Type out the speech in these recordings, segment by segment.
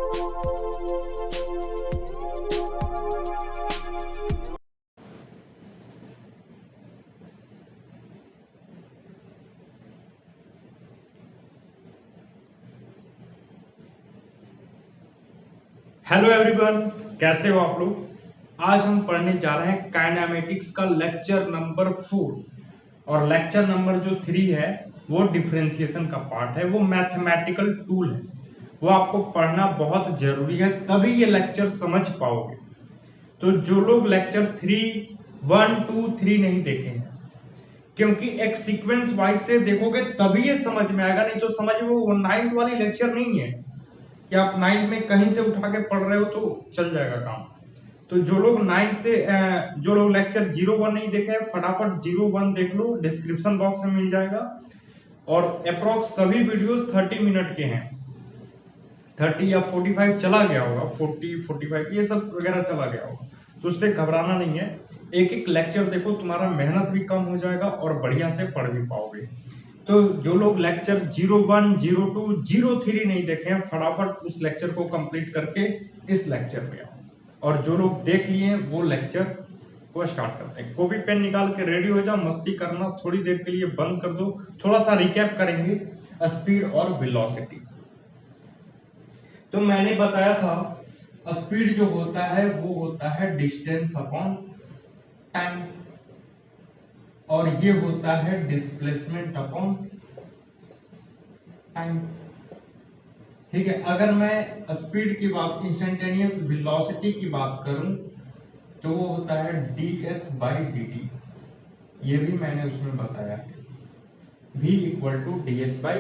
Hello everyone, कैसे हो आप लोग। आज हम पढ़ने जा रहे हैं काइनेमेटिक्स का लेक्चर नंबर 4 और लेक्चर नंबर जो 3 है वो डिफरेंशिएशन का पार्ट है। वो मैथमेटिकल टूल है, वो आपको पढ़ना बहुत जरूरी है, तभी ये लेक्चर समझ पाओगे। तो जो लोग लेक्चर 3 1 2 3 नहीं देखे हैं, क्योंकि एक सीक्वेंस वाइज से देखोगे तभी ये समझ में आएगा, नहीं तो समझ में वो 9th वाली लेक्चर नहीं है कि आप 9th में कहीं से उठा के पढ़ रहे हो तो चल जाएगा काम। तो जो लोग 9th से जो लोग लेक्चर 01 नहीं देखे हैं, फटाफट 01 देख लो, डिस्क्रिप्शन बॉक्स में मिल जाएगा। और अप्रोक्स सभी वीडियोस 30 मिनट के हैं, 30 या 45 चला गया होगा, 40 45 ये सब वगैरह चला गया होगा, तो उससे घबराना नहीं है। एक एक लेक्चर देखो, तुम्हारा मेहनत भी कम हो जाएगा और बढ़िया से पढ़ भी पाओगे। तो जो लोग लेक्चर 01 02 03 नहीं देखे हैं, फटाफट उस लेक्चर को कंप्लीट करके इस लेक्चर में आओ, और जो लोग देख लिए वो लेक्चर को स्टार्ट करते हैं। कॉपी पेन निकाल के रेडी हो जाओ, मस्ती करना थोड़ी देर के लिए बंद कर दो। थोड़ा सा रिकैप करेंगे स्पीड और वेलोसिटी। तो मैंने बताया था स्पीड जो होता है वो होता है डिस्टेंस अपॉन टाइम, और ये होता है डिस्प्लेसमेंट अपॉन टाइम। ठीक है, अगर मैं स्पीड की बात, इंस्टेंटेनियस वेलोसिटी की बात करूं तो वो होता है ds बाई dt। ये भी मैंने उसमें बताया है, v equal to ds by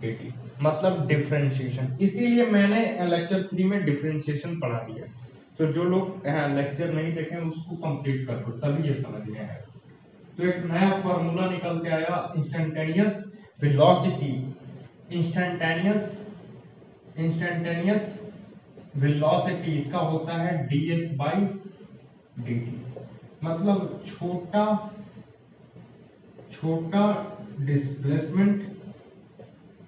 dt, मतलब डिफरेंशिएशन। इसीलिए मैंने लेक्चर 3 में डिफरेंशिएशन पढ़ा दिया। तो जो लोग लेक्चर नहीं देखे उसको कंप्लीट कर दो, तभी ये समझ में आएगा। तो एक नया फॉर्मूला निकल के आया, इंस्टेंटेनियस वेलोसिटी। इंस्टेंटेनियस वेलोसिटी इसका होता है ds बाई dt, मतलब छोटा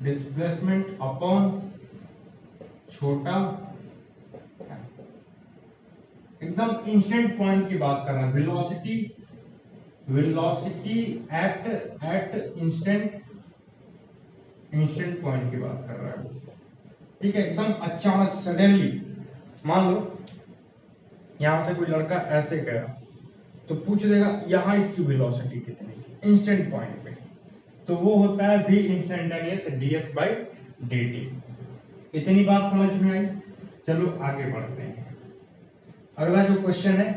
डिस्प्लेसमेंट अपॉन छोटा, एकदम इंस्टेंट पॉइंट की बात कर रहे हैं। वेलोसिटी एट इंस्टेंट पॉइंट की बात कर रहा है। ठीक है, एकदम अचानक सडनली, मान लो यहां से कोई लड़का ऐसे गया तो पूछ देगा यहां इसकी वेलोसिटी कितनी है इंस्टेंट पॉइंट पे, तो वो होता है v instantaneous ds by dt। इतनी बात समझ में आई। चलो आगे बढ़ते हैं। अगला जो क्वेश्चन है,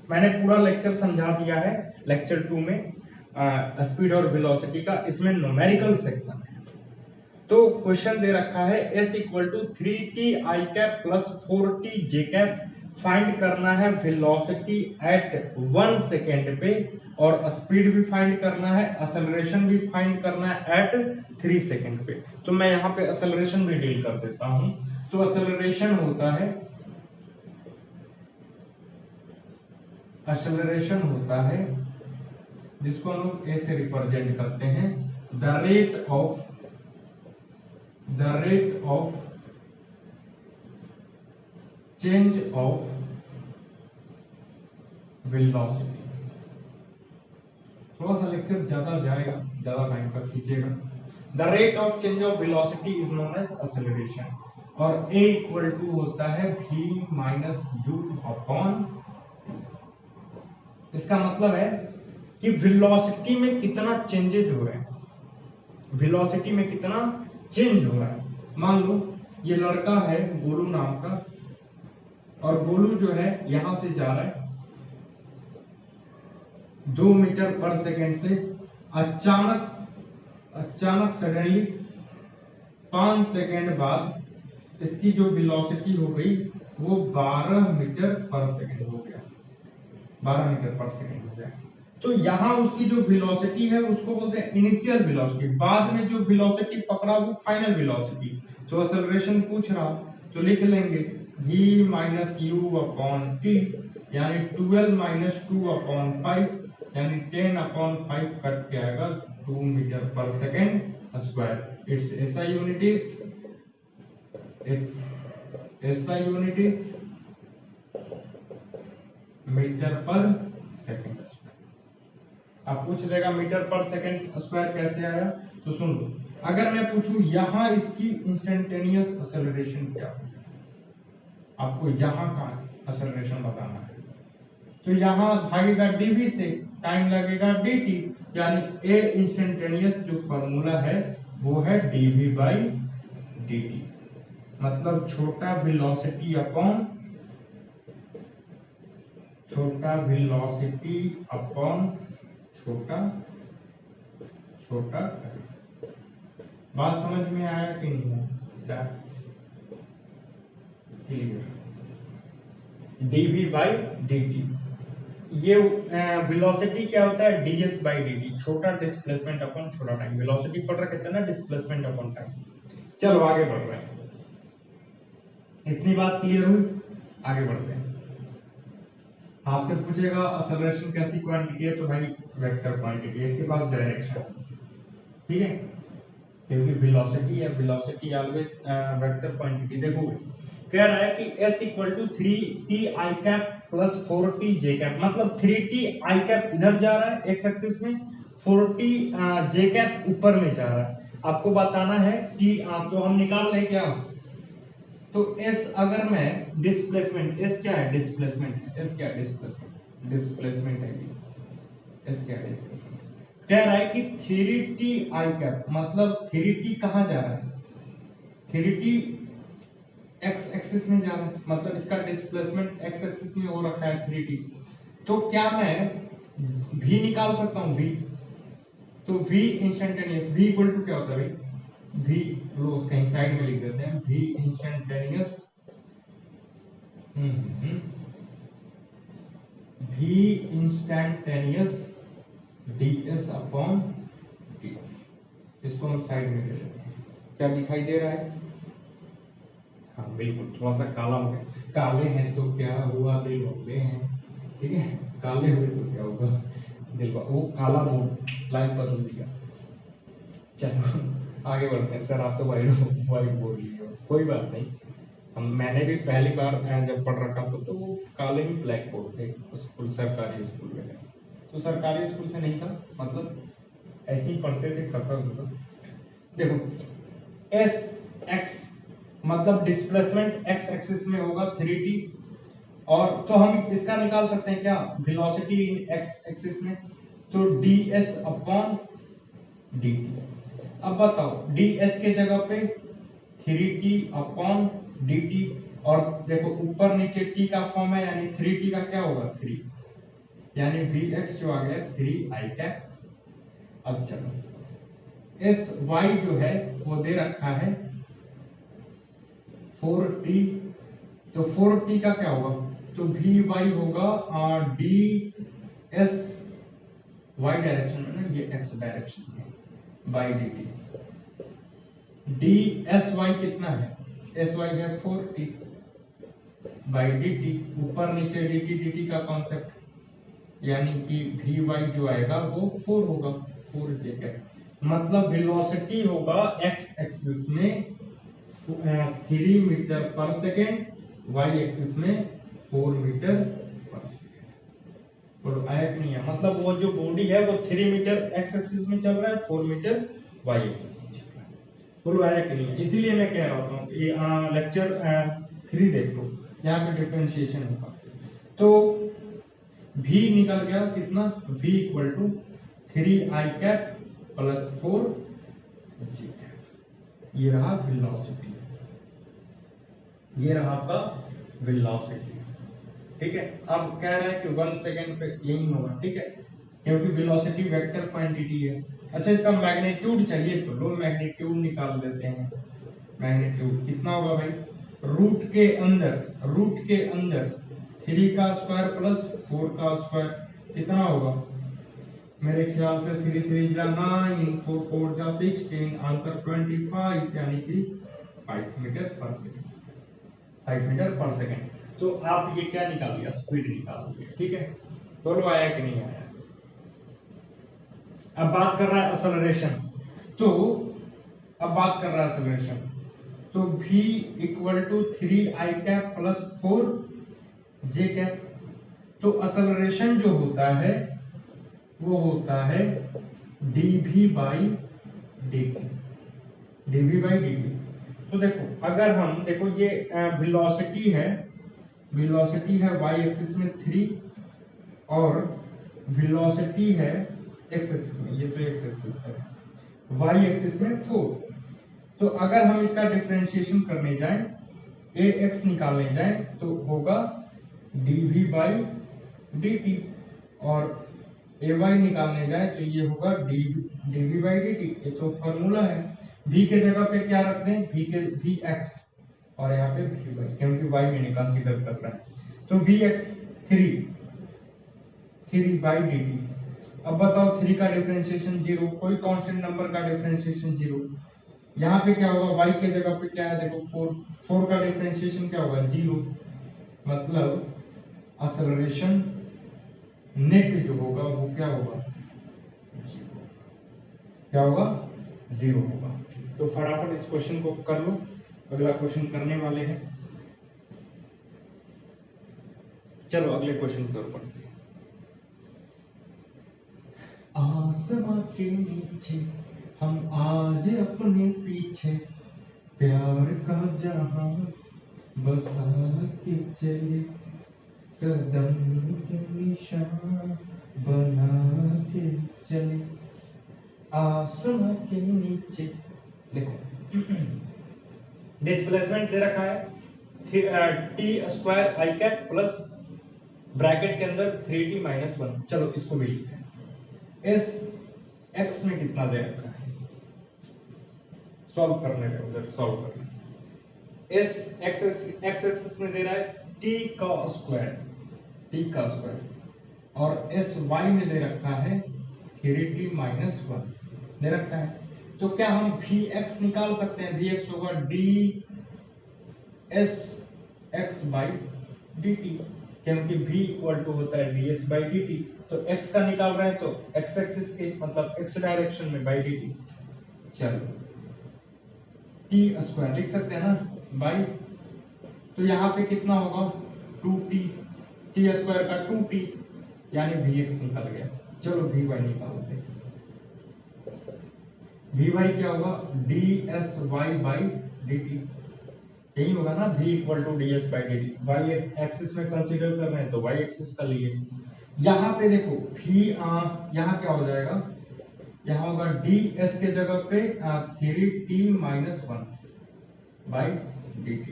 मैंने पूरा लेक्चर समझा दिया है लेक्चर 2 में स्पीड और वेलोसिटी का, इसमें न्यूमेरिकल सेक्शन है। तो क्वेश्चन दे रखा है s equal to 3t i cap plus 4t j cap, find करना है वेलोसिटी एट 1 सेकेंड पे, और स्पीड भी फाइंड करना है, एक्सेलरेशन भी फाइंड करना है एट 3 सेकेंड पे। तो मैं यहाँ पे एक्सेलरेशन भी डील कर देता हूँ। तो एक्सेलरेशन होता है जिसको हम लोग ए से रिप्रेजेंट करते हैं, the rate of change of velocity. थोड़ा सा लेक्चर ज्यादा जाएगा, ज्यादा टाइम तक खींचेगा। The rate of change of velocity is known as acceleration, और a इक्वल टू होता है v माइनस u अपॉन, इसका मतलब है कि वेलोसिटी में कितना चेंजेस हो रहे हैं, वेलोसिटी में कितना चेंज हो रहा है। मान लो ये लड़का है गोलू नाम का, और गोलू जो है यहां से जा रहा है 2 मीटर पर सेकेंड से, अचानक सडनली 5 सेकेंड बाद इसकी जो वेलोसिटी हो गई वो 12 मीटर पर सेकेंड हो गया, 12 मीटर पर सेकेंड हो गया। तो यहाँ उसकी जो वेलोसिटी है उसको बोलते हैं इनिशियल वेलोसिटी, बाद में जो वेलोसिटी पकड़ा वो फाइनल वेलोसिटी। तो एक्सेलरेशन पूछ रहा तो लिख लेंगे v minus u upon t, यानी 12 माइनस 2 अपॉन 5, यानी 10 अपॉन 5 कट के आएगा 2 metre per second square. Its SI unit is SI unit is metre per second square. अब पूछ लेगा मीटर पर सेकंड स्क्वायर कैसे आया, तो सुन लो, अगर मैं पूछूं यहां इसकी इंस्टेंटेनियस एक्सेलरेशन क्या है, आपको यहां का एक्सेलरेशन बताना है, तो यहां भागेगा dv से, टाइम लगेगा dt, यानी ए इंस्टेंटेनियस जो फॉर्मूला है वो है dv बाई dt, मतलब छोटा वेलोसिटी अपॉन छोटा छोटा। बात समझ में आया कि नहीं? क्लियर। dv बाई dt, ये वेलोसिटी क्या होता है, ds बाई dt, छोटा डिस्प्लेसमेंट अपॉन छोटा टाइम। वेलोसिटी पढ़ रहे कितना ना, डिस्प्लेसमेंट अपॉन टाइम। चलो आगे बढ़ रहे हैं, इतनी बात क्लियर हुई, आगे बढ़ते हैं। आपसे पूछेगा एक्सेलरेशन कैसी क्वांटिटी है, तो भाई वेक्टर क्वांटिटी है, इसके पास डायरेक्शन, ठीक है, क्योंकि वेलोसिटी है, वेलोसिटी ऑलवेज वेक्टर क्वांटिटी। देखो कह रहा है कि s equal to 3t i cap plus 4t j cap, मतलब 3t i कैप इधर जा रहा है x एक्सिस में, 4t j कैप ऊपर में जा रहा है। आपको बताना है कि तो हम निकाल लें क्या, तो s अगर मैं डिस्प्लेसमेंट, s क्या है, डिस्प्लेसमेंट है, s क्या है, डिस्प्लेसमेंट है, s क्या है, डिस्प्लेसमेंट। कह रहा है कि 3t i कैप, मतलब 3t कहां जा रहा है, 3t x एक्सिस में जा रहा है, मतलब इसका डिस्प्लेसमेंट x एक्सिस में हो रखा है 3t। तो क्या मैं v निकाल सकता हूं, v, तो v instantaneous, v equal to क्या होता है भाई, v लो कहीं साइड में लिख देते हैं, v instantaneous, v instantaneous ds upon t, इसको हम साइड में ले लेते हैं। क्या दिखाई दे रहा है, हाँ बिल्कुल, थोड़ा सा काला हो गया, काले हैं तो क्या हुआ, दिल बदले हैं, ठीक है, काले हुए तो क्या होगा, दिल वो काला मोड लाइट बदल दिया। चलो आगे बढ़ते हैं। सर आप तो वाइट बोर्ड लिए हो, कोई बात नहीं, मैंने भी पहली बार जब पढ़ रखा था तो वो काले ही ब्लैक बोर्ड थे स्कूल, सरकारी स्कूल में, तो सरकारी स्कूल से नहीं था, मतलब ऐसे ही पढ़ते थे, खतर। देखो एस एक्स, मतलब डिस्प्लेसमेंट x एक्सिस में होगा 3t, और तो हम इसका निकाल सकते हैं क्या, वेलोसिटी इन x एक्सिस में, तो ds अपॉन dt। अब बताओ ds के जगह पे 3t अपॉन dt, और देखो ऊपर नीचे t का फॉर्म है, यानी 3t का क्या होगा 3, यानी vx जो आ गया 3i कैप। अब चलो sy जो है वो दे रखा है 4t, तो 4t का क्या होगा, तो vy होगा ds y डायरेक्शन में ना, ये x डायरेक्शन में, बाई dt, dsy कितना है, sy है 4t बाई dt, ऊपर नीचे dt का कॉन्सेप्ट, यानी कि vy जो आएगा वो 4 होगा, 4j का, मतलब वेलोसिटी होगा x एक्सिस में 3 metre per second, y axis में 4 मीटर पर सेकेंड। और आया कि नहीं है, मतलब वो जो बॉडी है वो 3 मीटर x एक्सिस में चल रहा है, 4 मीटर y एक्सिस में चल रहा है। बोलो आया कि नहीं है, इसीलिए मैं कह रहा हूँ ये लेक्चर 3 देख लो, यहाँ पे डिफरेंशिएशन होगा, तो v निकल गया कितना, v equal to 3i cap plus 4j cap, ये रहा वेलोसिटी, ये रहा आपका वेलोसिटी, ठीक है। अब कह रहा है कि 1 सेकंड पे यही होगा, ठीक है, क्योंकि वेलोसिटी वेक्टर क्वांटिटी है। अच्छा इसका मैग्नीट्यूड चाहिए, तो लो मैग्नीट्यूड निकाल लेते हैं। मैग्नीट्यूड कितना होगा भाई, रूट के अंदर 3 का स्क्वायर प्लस 4 का स्क्वायर कितना होगा, मेरे ख्याल से 3 3 जा 9, 4 4 जा 16, आंसर 25, यानी कि 5 metre per second, 5 metre per second. तो आप ये क्या निकाल लिया, स्पीड निकाल लिया, ठीक है। बोलो आया कि नहीं आया। अब बात कर रहा है एक्सेलरेशन, तो अब बात कर रहा है एक्सेलरेशन, तो v equal to 3i cap plus 4j cap. तो एक्सेलरेशन जो होता है वो होता है dv by dt, dv by dt। तो देखो अगर हम देखो ये वेलोसिटी है y एक्सिस में 3 और वेलोसिटी है x एक्सिस में, ये तो x एक्सिस है, y एक्सिस में 4। तो अगर हम इसका डिफरेंशिएशन करने जाएं, ax निकालने जाएं तो होगा dv बाई dt, और ay निकालने जाएं तो ये होगा dv बाई dt। ये तो फॉर्मूला है। v के जगह पे क्या रख दें, vx, और यहाँ पे vy, क्योंकि y मैंने कंसीडर कर रहा है। तो vx 3 बाई dt। अब बताओ 3 का डिफरेंशिएशन 0, कोई कांस्टेंट नंबर का डिफरेंशिएशन 0। यहाँ पे क्या होगा, y के जगह पे क्या है, देखो 4 का डिफरेंशिएशन क्या होगा, 0। मतलब एक्सेलरेशन नेट जो होगा वो क्या होगा, क्या होगा, 0 होगा। तो फटाफट इस क्वेश्चन को कर लो, अगला क्वेश्चन करने वाले हैं। चलो अगले क्वेश्चन की ओर बढ़ते हैं। आसमां के नीचे हम आज अपने पीछे प्यार का जहां बसा के चले, कदम के निशान बना के चले आसमां के नीचे। देखो डिस्प्लेसमेंट दे रखा है टी स्क्वायर आई कैप प्लस ब्रैकेट के अंदर 3t माइनस 1। चलो इसको भी लिखते हैं। एस एक्स में कितना दे रखा है, सॉल्व करने का, उधर सॉल्व करना। एस एक्स एक्सिस में दे रहा है t का स्क्वायर, और एस वाई में दे रखा है 3t माइनस 1 दे रखा है। तो क्या हम vx निकाल सकते हैं, vx होगा ds x बाई dt, क्योंकि v इक्वल टू होता है ds बाई dt। तो x का निकाल रहे हैं तो x एक्सिस के मतलब x डायरेक्शन में बाई dt। चलो t स्क्वायर लिख सकते हैं ना बाई, तो यहाँ पे कितना होगा 2t, t स्क्वायर का 2t, यानी vx निकल गया। चलो vy निकालते हैं। vy क्या होगा, dsy बाई dt, यही होगा ना, v equal to ds by dt। y axis में कंसीडर कर रहे हैं तो y एक्सिस का लिए। यहाँ पे देखो v यहाँ क्या हो जाएगा, यहाँ होगा ds के जगह पे 3t माइनस 1 बाई dt।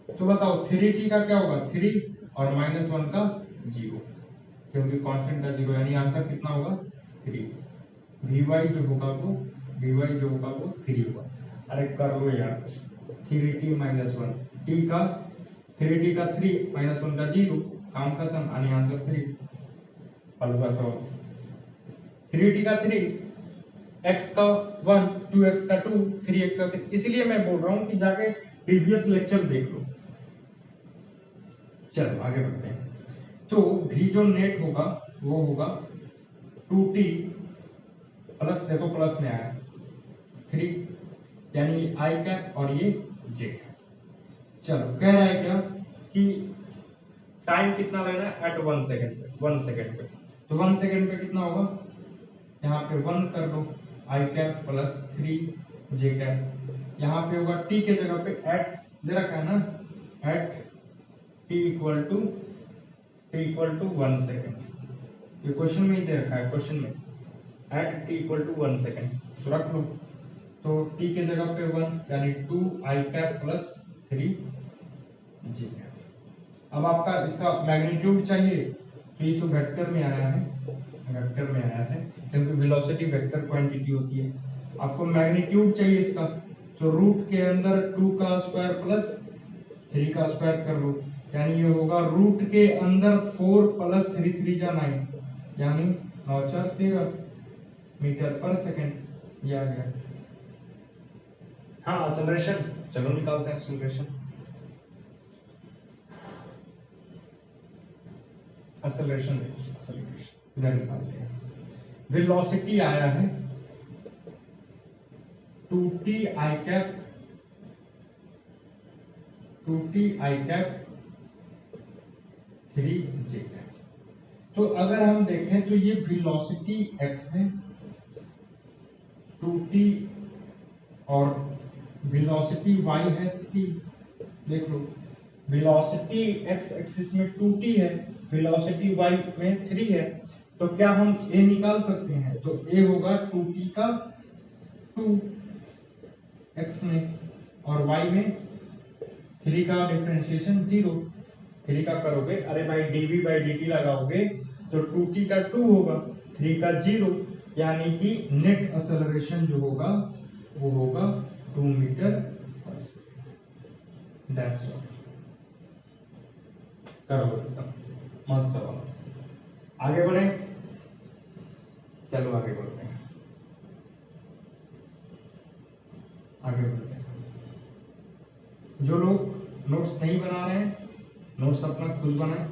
तो बताओ 3t का क्या होगा, 3 और माइनस 1 का 0, क्योंकि कांस्टेंट का 0, यानी आंसर कितना होगा 3। vy जो होगा वो 3 होगा। अरे कर लो यार, 3t माइनस 1, t का 3t का 3 माइनस 1 का 0, काम खत्म, यानी आंसर 3। हलवा सॉल्व, 3t का 3, x का 1, 2x का 2, 3x का 3। इसलिए मैं बोल रहा हूं कि जाके प्रीवियस लेक्चर देख लो। चलो आगे बढ़ते हैं। तो v जो नेट होगा वो होगा 2t प्लस, देखो प्लस में आया 3, यानी i कैप और ये j कैप। चलो कह रहा है क्या कि टाइम कितना लेना है एट 1 सेकंड पे, 1 सेकंड पे। तो 1 सेकंड पे कितना होगा, यहाँ पे 1 कर दो, i cap plus 3j cap. यहाँ पे होगा t के जगह पे एट दे रखा है ना, at t equal to 1 second. ये क्वेश्चन में ही दे रखा है, क्वेश्चन में at t equal to 1 second, तो रख लो। तो t के जगह पे 1, यानी 2i cap plus 3j cap. अब आपका इसका मैग्नीट्यूड चाहिए, तो ये तो वेक्टर में आया है, क्योंकि वेलोसिटी वेक्टर क्वांटिटी होती है। आपको मैग्नीट्यूड चाहिए इसका, तो रूट के अंदर 2 का स्क्वायर प्लस 3 का स्क्वायर कर लो, यानी ये होगा रूट के अंदर 4 प्लस 3, 3 जा 9, यानी 9 4 13 मीटर पर सेकंड। ये आ गया। हाँ एक्सेलरेशन, चलो निकालते हैं एक्सेलरेशन। एक्सेलरेशन इधर निकालते हैं। वेलोसिटी आया है 2t i cap 2t i cap 3j cap. तो अगर हम देखें तो ये वेलोसिटी x है 2t और वेलोसिटी y है 3। देख लो वेलोसिटी x एक्सिस में 2t है, वेलोसिटी y में 3 है, तो क्या हम a निकाल सकते हैं? तो a होगा 2t का 2 x में और y में 3 का डिफरेंशिएशन 0। 3 का करोगे, अरे भाई dv बाई dt लगाओगे तो 2t का 2 होगा, 3 का 0, यानी कि नेट एक्सेलरेशन जो होगा वो होगा 2 metre per second. That's all. करो एकदम मस्त सवाल। आगे बढ़े, चलो आगे बढ़ते हैं, आगे बढ़ते हैं। जो लोग नोट्स नहीं बना रहे हैं, नोट्स अपना खुद बनाएं,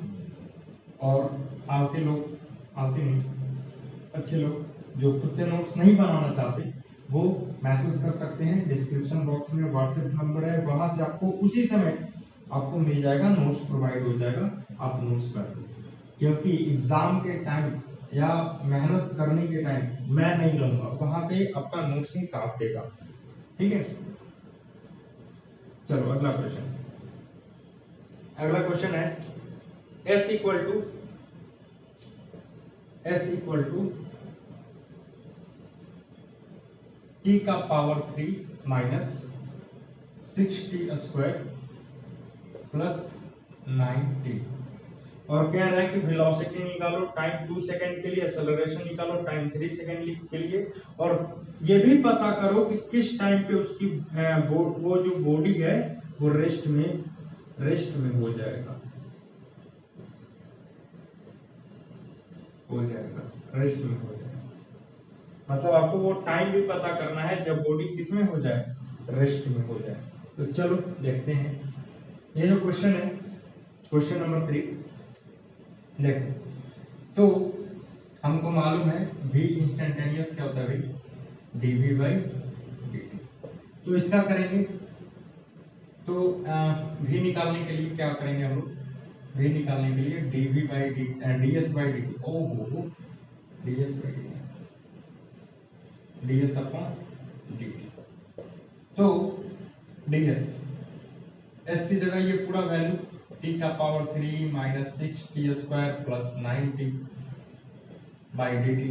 और आलसी लोग, आलसी नहीं, अच्छे लोग जो खुद से नोट्स नहीं बनाना चाहते वो मैसेज कर सकते हैं, डिस्क्रिप्शन बॉक्स में व्हाट्सएप नंबर है, वहां से आपको उसी समय आपको मिल जाएगा, नोट्स प्रोवाइड हो जाएगा, आप नोट्स कर लो। क्योंकि एग्जाम के टाइम या मेहनत करने के टाइम मैं नहीं रहूंगा, वहां पे आपका नोट्स ही साथ देगा। ठीक है, चलो अगला क्वेश्चन। अगला क्वेश्चन है S इक्वल टू t का power 3 minus 6t square plus 9t, और कह रहा है कि वेलोसिटी निकालो टाइम 2 सेकंड के लिए, एक्सेलरेशन निकालो टाइम 3 सेकंड के लिए, और ये भी पता करो कि किस टाइम पे उसकी वो जो बॉडी है वो रेस्ट में हो जाएगा, रेस्ट में हो जाएगा। मतलब आपको वो टाइम भी पता करना है जब बॉडी किस में हो जाए, रेस्ट में हो जाए। तो चलो देखते हैं, ये जो क्वेश्चन है, क्वेश्चन नंबर 3 देखो। तो हमको मालूम है v इंस्टेंटेनियस क्या होता है भाई, dv बाई dt। तो इसका करेंगे, तो v निकालने के लिए क्या करेंगे हम लोग, v निकालने के लिए dv by ds by dt, ओहो ds by ds upon dt। तो ds s की जगह ये पूरा वैल्यू t का power 3 minus 6t square plus 9t by dt।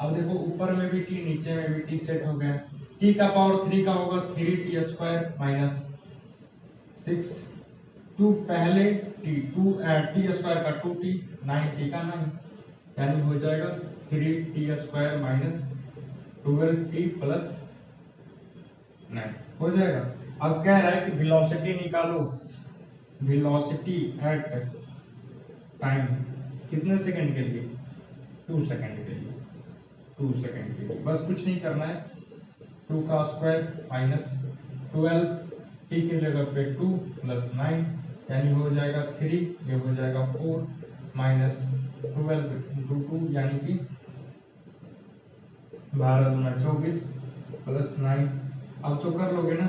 अब देखो ऊपर में भी t नीचे में भी t सेट हो गया, t का पावर 3 का होगा 3t स्क्वायर माइनस 6, 2 पहले t, 2 t स्क्वायर का 2t, 9t का 9, यानी हो जाएगा 3t square minus 12t plus 9 हो जाएगा। अब कह रहा है कि वेलोसिटी निकालो, वेलोसिटी एट टाइम कितने सेकंड के लिए, 2 सेकंड के लिए, 2 सेकंड के लिए। बस कुछ नहीं करना है, 2 का स्क्वायर माइनस 12, t की जगह पे 2 प्लस 9, यानी हो जाएगा 3, ये हो जाएगा 4 माइनस 12 इंटू 2, यानी कि 12 दूना 24 प्लस 9। अब तो कर लोगे ना,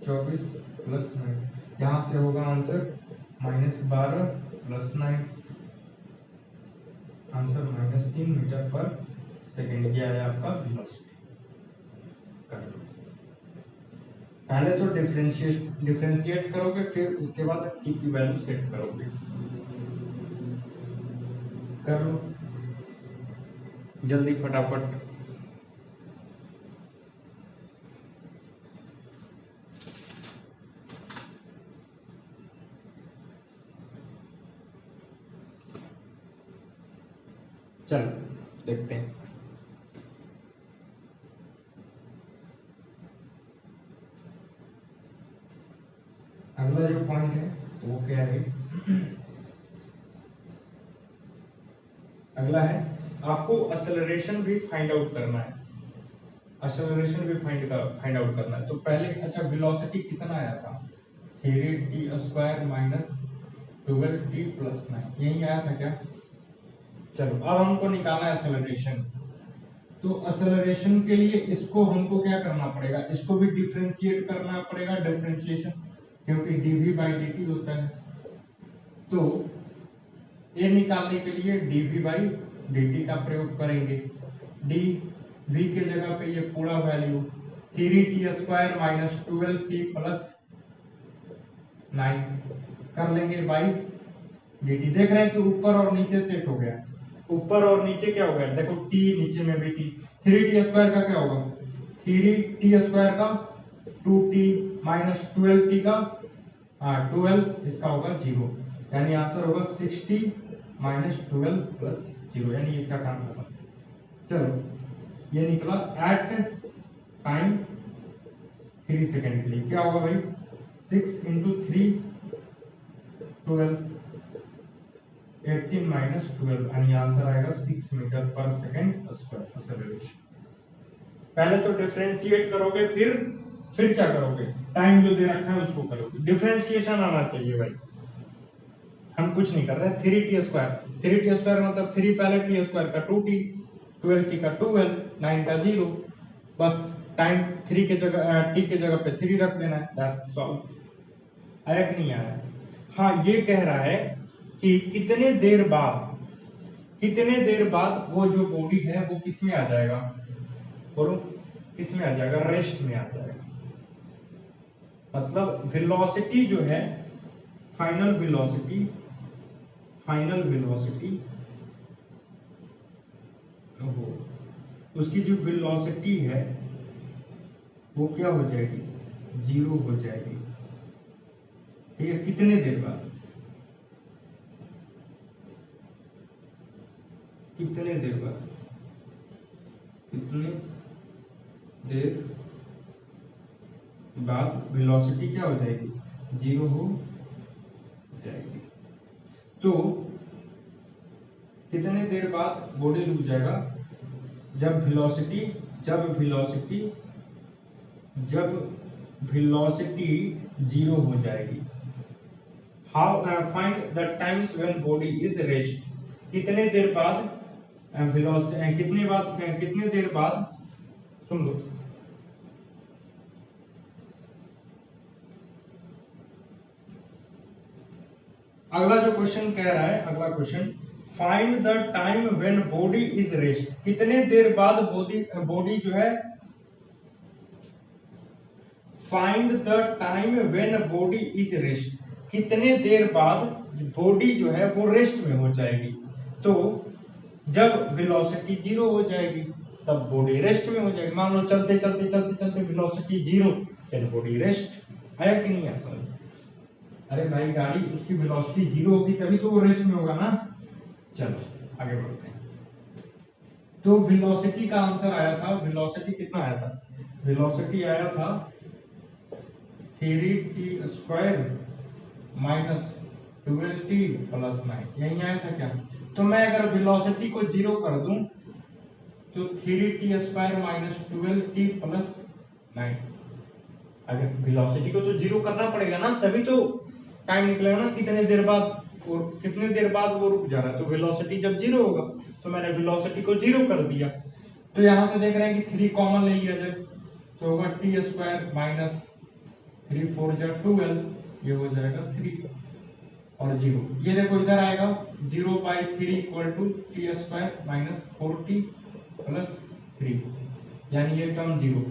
24 प्लस 9, यहां से होगा answer minus 12 plus 9, answer minus 3 metre per second. किया है आपका वेलोसिटी। कर लो, पहले तो डिफरेंशिएट करोगे, फिर उसके बाद t की वैल्यू सेट करोगे। कर लो जल्दी फटाफट। चलो देखते हैं, अगला जो पॉइंट है वो क्या है, अगला है आपको एक्सेलरेशन भी फाइंड आउट करना है, एक्सेलरेशन भी फाइंड आउट करना है। तो पहले अच्छा वेलोसिटी कितना आया था, 3t square minus 12t plus 9, यही आया था क्या। चलो अब हमको निकालना है एक्सेलरेशन, तो असेलरेशन के लिए इसको हमको क्या करना पड़ेगा, इसको भी डिफरेंशिएट करना पड़ेगा, डिफरेंशिएशन, क्योंकि dv/dt होता है। तो a निकालने के लिए dv/dt का प्रयोग करेंगे। dv के जगह पे ये पूरा value 3t² minus 12t plus 9 कर लेंगे बाई dt। देख रहे हैं कि ऊपर और नीचे सेट हो गया, ऊपर और नीचे क्या हो गया, देखो t नीचे में भी t। 3t² का क्या होगा, 3t² का 2t माइनस 12t का 12, इसका होगा 0, यानी आंसर होगा 60 माइनस 12 प्लस 0, यानी इसका काम होगा। चलो ये निकला एट टाइम 3 सेकेंड के लिए क्या होगा भाई, 6 इंटू 3 12, 18 माइनस 12, यानी आंसर आएगा 6 metre per second square acceleration. पहले तो डिफरेंशिएट करोगे, फिर क्या करोगे, टाइम जो दे रखा है उसको करोगे। डिफरेंशिएशन आना चाहिए भाई, हम कुछ नहीं कर रहे। 3t² मतलब 3 पहले t² का 2t, 12t का 12, 9 का 0, बस टाइम 3 के जगह t के जगह पे 3 रख देना है, दैट्स ऑल। आया कि नहीं आया? हाँ, ये कह रहा है कि कितने देर बाद वो जो बॉडी है वो किस में आ जाएगा, बोलो किस में आ जाएगा, रेस्ट में आ जाएगा। मतलब वेलोसिटी जो है, फाइनल वेलोसिटी उसकी जो वेलोसिटी है वो क्या हो जाएगी, 0 हो जाएगी। ठीक है, कितने देर बाद, कितने देर बाद वेलोसिटी क्या हो जाएगी, 0 हो जाएगी। तो कितने देर बाद बॉडी रुक जाएगा, जब वेलोसिटी 0 हो जाएगी। How find the times when body is rest, कितने देर बाद कितने देर बाद, सुन लो, अगला जो क्वेश्चन कह रहा है, अगला question, find the time when body is rest, कितने देर बाद बॉडी जो है, find the time when body is rest, कितने देर बाद बॉडी जो है वो रेस्ट में हो जाएगी। तो जब वेलोसिटी 0 हो जाएगी तब बॉडी रेस्ट में हो जाएगी। मान लो चलते वेलोसिटी 0, then बॉडी रेस्ट। आया कि नहीं ऐसा? अरे भाई गाड़ी उसकी वेलोसिटी 0 होगी तभी तो वो रेस्ट में होगा ना। चलो आगे बढ़ते हैं। तो वेलोसिटी का आंसर आया था, वेलोसिटी कितना आया था, वेलोसिटी आया था 3t² माइनस 12t प्लस 9, यही आया था क्या? तो मैं अगर वेलोसिटी को 0 कर दूं तो 3t² माइनस 12t प्लस 9, अगर वेलोसिटी को तो 0 करना पड़ेगा ना, तभी तो टाइम निकलेगा ना, कितने देर बाद वो रुक जा रहा है। तो वेलोसिटी जब 0 होगा तो मैंने वेलोसिटी को 0 कर दिया। तो यहां से देख रहे हैं कि 3 कॉमन ले लिया जाए तो होगा t² माइनस 3 4 जा 12, ये हो जाएगा 3 और 0। ये देखो इधर आएगा 0/3 equal to t² minus 4t plus 3, यानी ये term 0,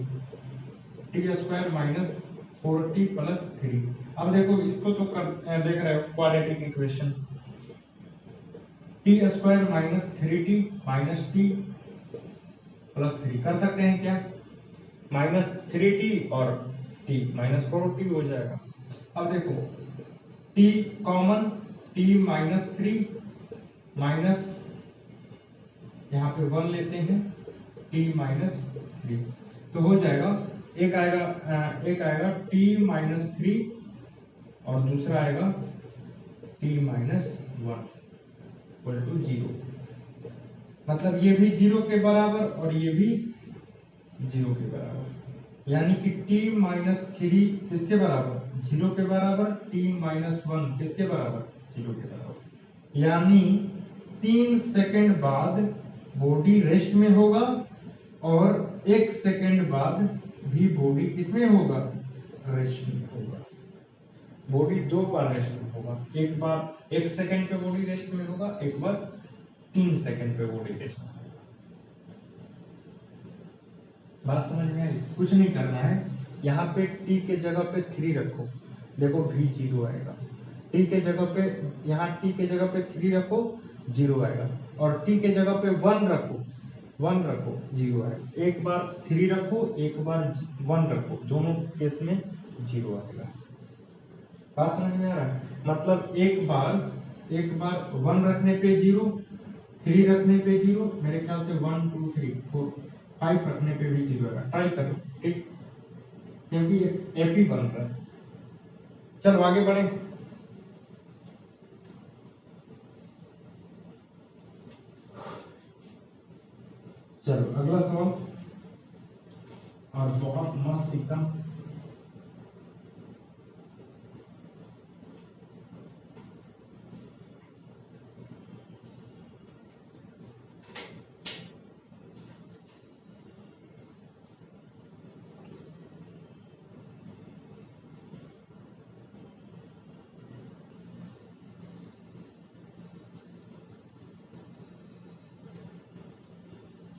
t² minus 4t plus 3। अब देखो इसको तो देख रहे हो quadratic equation, t² minus 3t minus t plus 3 कर सकते हैं क्या, माइनस 3t और t माइनस 4t हो जाएगा। अब देखो t common, t minus 3 minus, यहाँ पे 1 लेते हैं, t माइनस 3, तो हो जाएगा एक आएगा t माइनस 3 और दूसरा आएगा t माइनस 1 इक्वल टू 0। मतलब ये भी 0 के बराबर और ये भी 0 के बराबर, यानी कि t माइनस 3 किसके बराबर, 0 के बराबर, t माइनस 1 किसके बराबर, 0 के बराबर। यानी 3 सेकंड बाद बॉडी रेस्ट में होगा और 1 सेकंड बाद भी बॉडी किसमें होगा, रेस्ट में होगा। बॉडी 2 बार रेस्ट में होगा, एक बार 1 सेकंड पे बॉडी रेस्ट में होगा, एक बार 3 सेकंड पे बॉडी रेस्ट में। बात समझ में आई? कुछ नहीं करना है, यहाँ पे t के जगह पे 3 रखो, देखो भी 0 आएगा। t के जगह पे, यहाँ t के जगह पे 3 रखो, 0 आएगा। और t के जगह पे 1 रखो, 0 आएगा। एक बार 3 रखो, एक बार 1 रखो, दोनों केस में 0 आएगा। बात समझ में आ रहा है? मतलब एक बार 1 रखने पे 0, 3 रखने पे 0, मेरे ख्याल से 1 2 3 4 5 रखने पे भी 0 आएगा। ट्राई करो, ठीक, क्योंकि एपी बन रहा है। चलो आगे बढ़े। चलो अगला सवाल, और बहुत मस्त एकदम।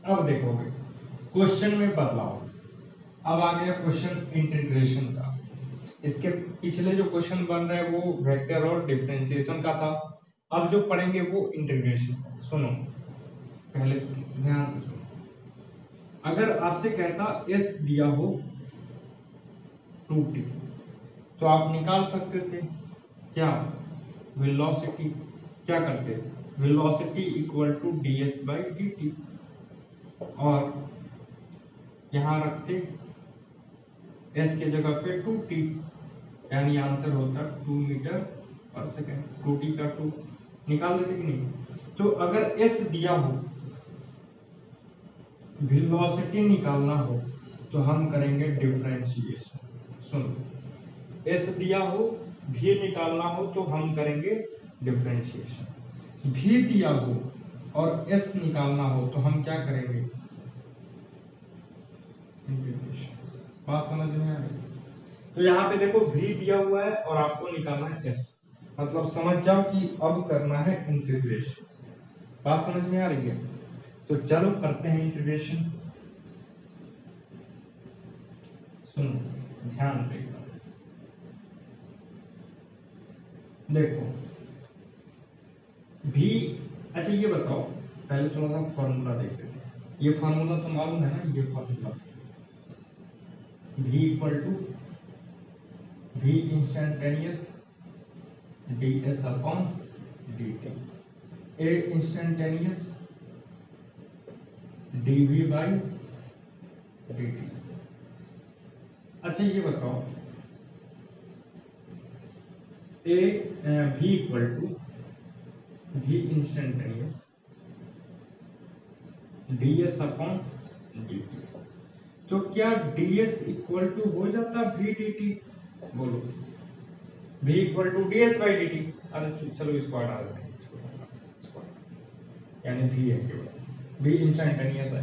अब देखोगे क्वेश्चन में बदलाव। अब आ गया क्वेश्चन इंटीग्रेशन का। इसके पिछले जो क्वेश्चन बन रहे हैं वो वेक्टर और डिफरेंशिएशन का था। अब जो पढ़ेंगे वो इंटीग्रेशन का। सुनो, पहले सुनो, ध्यान से सुनो। अगर आपसे कहता s दिया हो 2t, तो आप निकाल सकते थे क्या, वेलोसिटी। क्या करते, velocity equal to ds by dt, और यहां रखते s के जगह पे 2t, यानी आंसर होता 2 मीटर पर सेकंड। 2t का 2 निकाल देते कि नहीं? तो अगर s दिया हो, वेलोसिटी निकालना हो, तो हम करेंगे डिफरेंशिएशन। सुनो, s दिया हो, v निकालना हो, तो हम करेंगे डिफरेंशिएशन। v दिया हो और s निकालना हो, तो हम क्या करेंगे, इंटीग्रेशन। बात समझ में आ रही है? तो यहाँ पे देखो v दिया हुआ है और आपको निकालना है s, मतलब समझ जाओ कि अब करना है इंटीग्रेशन। बात समझ में आ रही है? तो चलो करते हैं इंटीग्रेशन। सुनो ध्यान से, देखो v, अच्छा ये बताओ, पहले थोड़ा सा फॉर्मूला देख लेते हैं। ये फॉर्मूला तो मालूम है ना, ये formula v equal to v instantaneous ds upon dt, a instantaneous dv by dt। अच्छा ये बताओ, v equal to v instantaneous ds upon dt, तो क्या ds इक्वल टू हो जाता v dt? बोलो, v equal to ds by dt। अरे चलो इसको हटा देते हैं, यानी v है केवल, v इंस्टेंटेनियस है,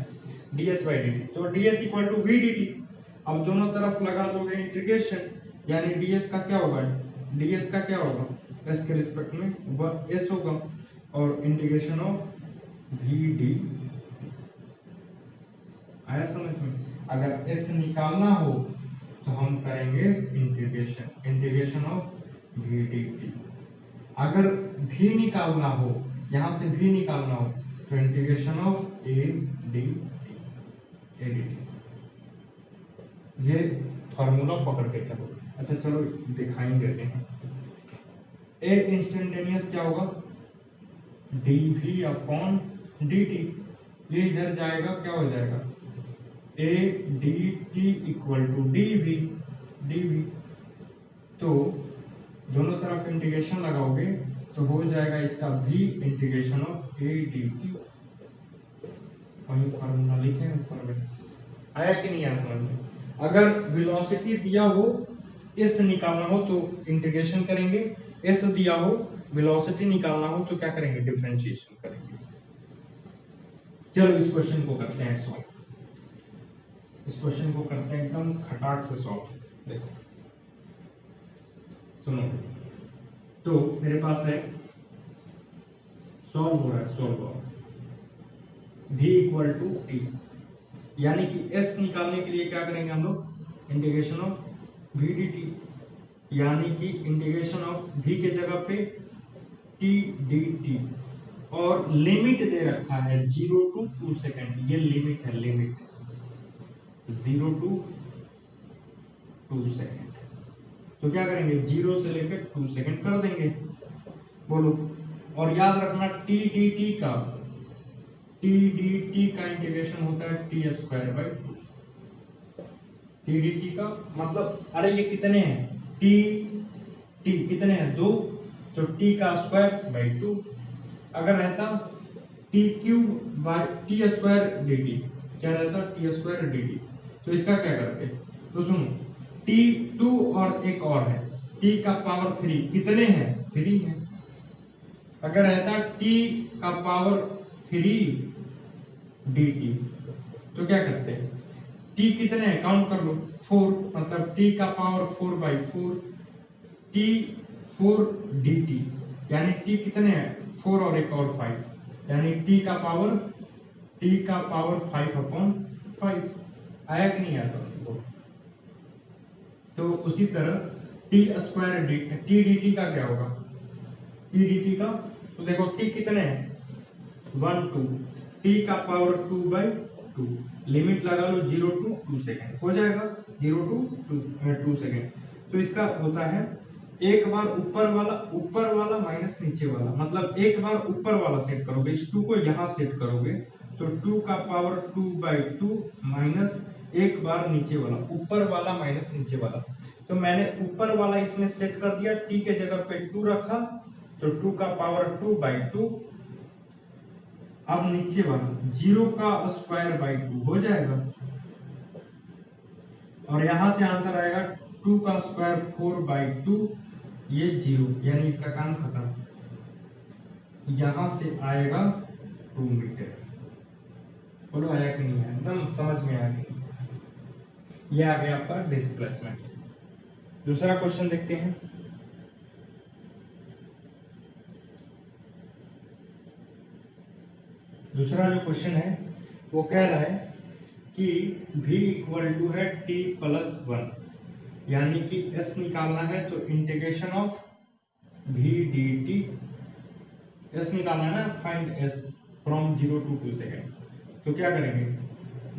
ds बाई dt, तो ds equal to v dt। अब दोनों तरफ लगा दोगे इंटीग्रेशन, यानी ds का क्या होगा, ds का क्या होगा, s के रिस्पेक्ट में वह s होगा, और इंटीग्रेशन ऑफ v d। आया समझ में? अगर s निकालना हो तो हम करेंगे इंटीग्रेशन ऑफ v dt। अगर v निकालना हो, यहां से v निकालना हो, तो इंटीग्रेशन ऑफ a dt। ये फॉर्मूला पकड़ के चलो। अच्छा चलो दिखाएंगे हैं। a इंस्टेंटेनियस क्या होगा, dv अपॉन dt, ये इधर जाएगा, क्या हो जाएगा, a dt equal to dv। तो दोनों तरफ इंटीग्रेशन लगाओगे तो हो जाएगा इसका v integration of a dt। वही फॉर्मूला लिखे ऊपर में। आया कि नहीं आया समझ में? अगर वेलोसिटी दिया हो, s निकालना हो, तो इंटीग्रेशन करेंगे। s दिया हो, वेलोसिटी निकालना हो, तो क्या करेंगे, डिफरेंशिएशन करेंगे। चलो इस क्वेश्चन को करते हैं सॉल्व। इस क्वेश्चन को करते हैं एकदम खटाक से सॉल्व। देखो सुनो, तो मेरे पास है सॉल्व हो रहा है, सॉल्व हो v इक्वल टू टी, यानी कि s निकालने के लिए क्या करेंगे हम लोग, इंटीग्रेशन ऑफ v dt, यानी कि इंटीग्रेशन ऑफ v के जगह पे t dt, और लिमिट दे रखा है 0 to 2 सेकेंड, ये लिमिट है, लिमिट 0 to 2 सेकेंड। तो क्या करेंगे, 0 से लेकर 2 सेकेंड कर देंगे, बोलो। और याद रखना टी डी टी का इंटीग्रेशन होता है T square by two. T D T का मतलब, अरे ये कितने हैं, टी टी कितने हैं, 2, तो टी का स्क्वायर बाई 2। अगर रहता T cube by T square D T, क्या रहता, टी स्क्वायर डी टी, तो इसका क्या करते, तो सुनो, टी 2 और एक और है, टी का पावर 3, कितने हैं, 3 है। अगर रहता टी का पावर 3 dt, तो क्या करते हैं, t कितने हैं, काउंट कर लो, 4, मतलब t का पावर 4 बाई 4, t 4 dt, यानी t कितने हैं, 4 और एक और 5, यानी t का पावर 5 अपॉन 5। आया कि नहीं आया समझो। तो उसी तरह टी स्क्वायर टी dt का क्या होगा, टी dt का, तो देखो t कितने हैं, 1 2, t का पावर 2 बाई 2, लिमिट लगा लो 0 to 2 सेकेंड, हो जाएगा 0 to 2 सेकेंड। तो इसका होता है एक बार ऊपर वाला माइनस नीचे वाला, मतलब एक बार ऊपर वाला सेट करोगे, इस 2 को यहाँ सेट करोगे, तो 2 का पावर 2 बाई 2 माइनस एक बार नीचे वाला, ऊपर वाला माइनस नीचे वाला। तो मैंने ऊपर वाला इसमें सेट कर दिया, t के जगह पे 2 रखा, तो 2 का पावर 2 बाई 2, अब नीचे वाला 0 का स्क्वायर बाई 2 हो जाएगा, और यहां से आंसर आएगा 2 का स्क्वायर 4 बाई 2, ये 0, यानी इसका काम खत्म। यहां से आएगा 2 मीटर। बोलो आया कि नहीं आया, एकदम समझ में आया कि नहीं। ये आ गया आपका डिस्प्लेसमेंट। दूसरा क्वेश्चन देखते हैं। दूसरा जो क्वेश्चन है वो कह रहा है कि v इक्वल टू है t प्लस 1, यानी कि s निकालना है, तो integration of v dt, s निकालना है ना, find s from 0 to 2 second. तो क्या करेंगे,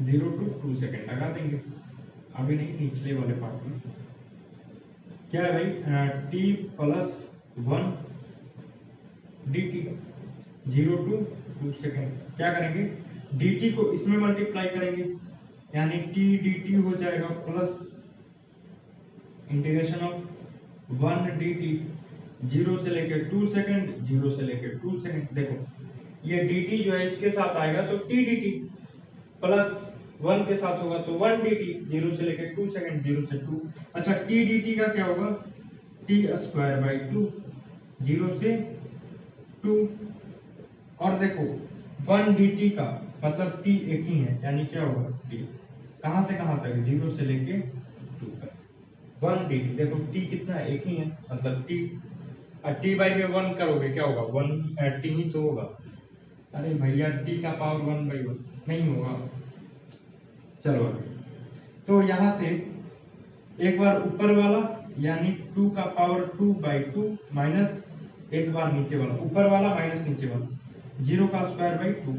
0 to 2 सेकेंड लगा देंगे, अभी नहीं, निचले वाले पार्ट में क्या है भाई, t plus 1 dt, 0 to 2 second. क्या करेंगे, dt को इसमें मल्टीप्लाई करेंगे, यानी t dt हो जाएगा प्लस इंटीग्रेशन ऑफ 1 dt, 0 से लेके 2 सेकेंड, 0 से लेके 2 सेकेंड। देखो ये dt जो है इसके साथ आएगा तो t dt, प्लस 1 के साथ होगा तो 1 dt, 0 से लेके 2 सेकेंड, 0 से 2। अच्छा t dt का क्या होगा, t स्क्वायर बाई 2, 0 से 2, और देखो 1 dt का मतलब t एक ही है, यानी क्या होगा, t कहां से कहां तक, 0 से लेके 2 तक, 1 dt। देखो t कितना है, एक ही है, मतलब t, t बाई में 1 करोगे क्या होगा, 1 t ही तो होगा। अरे भैया t का पावर 1 बाई 1 नहीं होगा। चलो तो यहां से एक बार ऊपर वाला, यानी 2 का पावर 2 बाई 2 माइनस एक बार नीचे वाला, ऊपर वाला माइनस नीचे वाला, 0 का स्क्वायर बाई 2,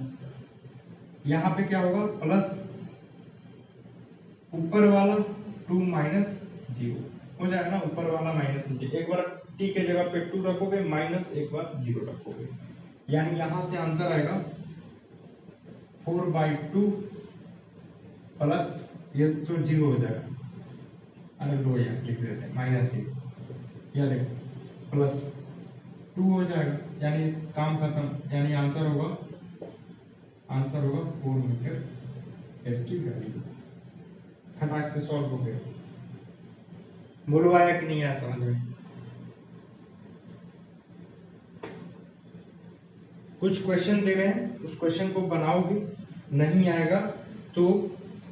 यहाँ पे क्या होगा, प्लस ऊपर वाला 2 माइनस 0 हो जाएगा ना, ऊपर वाला माइनस नीचे, एक बार t के जगह पे 2 रखोगे, माइनस एक बार 0 रखोगे, यानी यहां से आंसर आएगा 4 बाई 2 प्लस ये तो 0 हो जाएगा, अरे लो यहाँ लिख देते हैं माइनस 0, या देखो प्लस 2 हो जाएगा, यानी इस काम खत्म, यानी आंसर होगा 4 मीटर इसकी वैल्यू। खटाक से सॉल्व हो गया। बोलो आया कि नहीं आया समझ में। कुछ क्वेश्चन दे रहे हैं, उस क्वेश्चन को बनाओगे, नहीं आएगा तो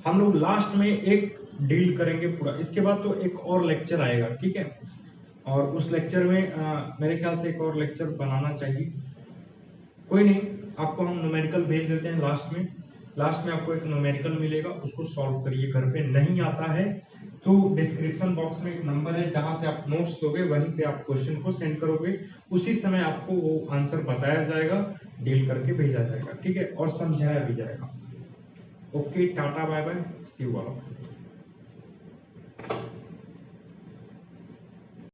हम लोग लास्ट में एक डील करेंगे पूरा, इसके बाद तो एक और लेक्चर आएगा, ठीक है। और उस लेक्चर में मेरे ख्याल से एक और लेक्चर बनाना चाहिए। कोई नहीं, आपको हम न्यूमेरिकल भेज देते हैं लास्ट में आपको एक न्यूमेरिकल मिलेगा, उसको सॉल्व करिए घर पे। नहीं आता है तो डिस्क्रिप्शन बॉक्स में एक नंबर है जहां से आप नोट्स दोगे, वहीं पे आप क्वेश्चन को सेंड करोगे, उसी समय आपको वो आंसर बताया जाएगा, डील करके भेजा जाएगा, ठीक है, और समझाया भी जाएगा। Okay, tata bye bye, see you all.